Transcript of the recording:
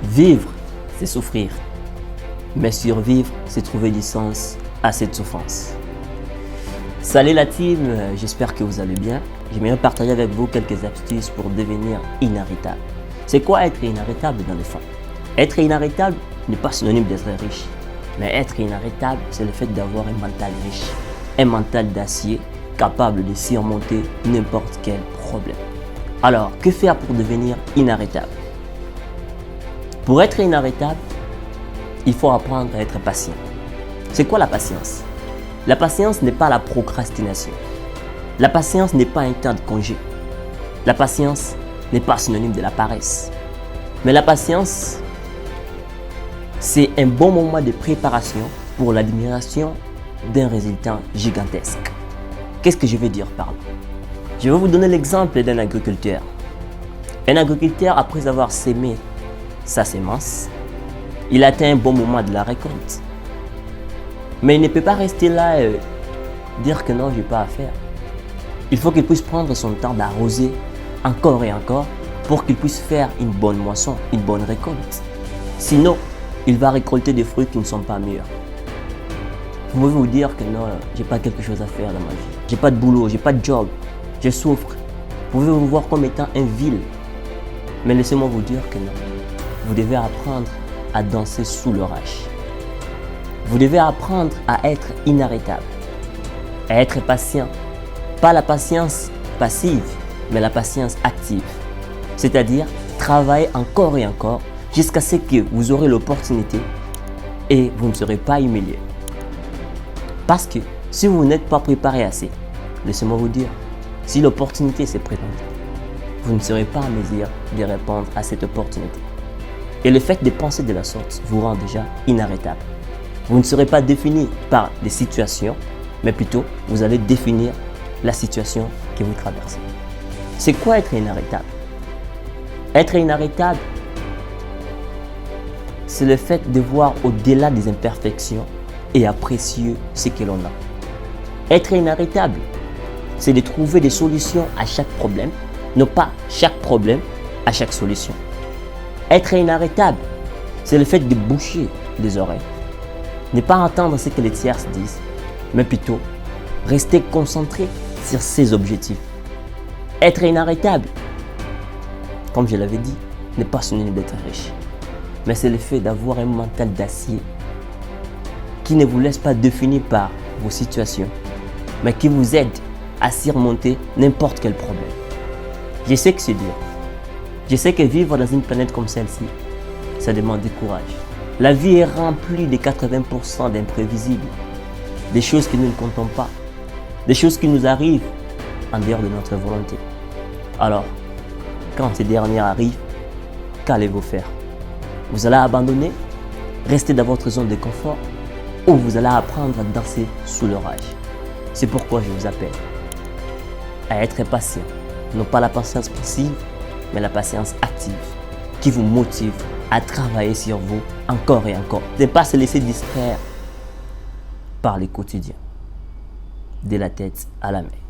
Vivre, c'est souffrir. Mais survivre, c'est trouver du sens à cette souffrance. Salut la team, j'espère que vous allez bien. J'aimerais partager avec vous quelques astuces pour devenir inarrêtable. C'est quoi être inarrêtable dans le fond? Être inarrêtable n'est pas synonyme d'être riche. Mais être inarrêtable, c'est le fait d'avoir un mental riche. Un mental d'acier capable de surmonter n'importe quel problème. Alors, que faire pour devenir inarrêtable? Pour être inarrêtable, il faut apprendre à être patient. C'est quoi la patience? La patience n'est pas la procrastination. La patience n'est pas un temps de congé. La patience n'est pas synonyme de la paresse. Mais la patience, c'est un bon moment de préparation pour l'admiration d'un résultat gigantesque. Qu'est-ce que je veux dire par là? Je vais vous donner l'exemple d'un agriculteur. Un agriculteur, après avoir sémé sa semence, il atteint un bon moment de la récolte. Mais il ne peut pas rester là et dire que non, je n'ai pas à faire. Il faut qu'il puisse prendre son temps d'arroser encore et encore pour qu'il puisse faire une bonne moisson, une bonne récolte. Sinon, il va récolter des fruits qui ne sont pas mûrs. Vous pouvez vous dire que non, j'ai pas quelque chose à faire dans ma vie. J'ai pas de boulot, j'ai pas de job, je souffre. Vous pouvez vous voir comme étant un vil. Mais laissez-moi vous dire que non. Vous devez apprendre à danser sous l'orage. Vous devez apprendre à être inarrêtable, à être patient. Pas la patience passive, mais la patience active. C'est-à-dire travailler encore et encore jusqu'à ce que vous aurez l'opportunité et vous ne serez pas humilié. Parce que si vous n'êtes pas préparé assez, laissez-moi vous dire, si l'opportunité s'est présentée, vous ne serez pas en mesure de répondre à cette opportunité. Et le fait de penser de la sorte vous rend déjà inarrêtable. Vous ne serez pas défini par des situations, mais plutôt vous allez définir la situation que vous traversez. C'est quoi être inarrêtable? Être inarrêtable, c'est le fait de voir au-delà des imperfections et apprécier ce que l'on a. Être inarrêtable, c'est de trouver des solutions à chaque problème, non pas chaque problème à chaque solution. Être inarrêtable, c'est le fait de boucher les oreilles. Ne pas entendre ce que les tiers disent, mais plutôt rester concentré sur ses objectifs. Être inarrêtable, comme je l'avais dit, n'est pas synonyme d'être riche. Mais c'est le fait d'avoir un mental d'acier qui ne vous laisse pas définir par vos situations, mais qui vous aide à surmonter n'importe quel problème. Je sais que c'est dur. Je sais que vivre dans une planète comme celle-ci, ça demande du courage. La vie est remplie de 80% d'imprévisibles, des choses que nous ne comptons pas, des choses qui nous arrivent en dehors de notre volonté. Alors, quand ces dernières arrivent, qu'allez-vous faire? Vous allez abandonner, rester dans votre zone de confort, ou vous allez apprendre à danser sous l'orage? C'est pourquoi je vous appelle à être patient. Non pas la patience passive, mais la patience active qui vous motive à travailler sur vous encore et encore. Ne pas se laisser distraire par les quotidiens, de la tête à la main.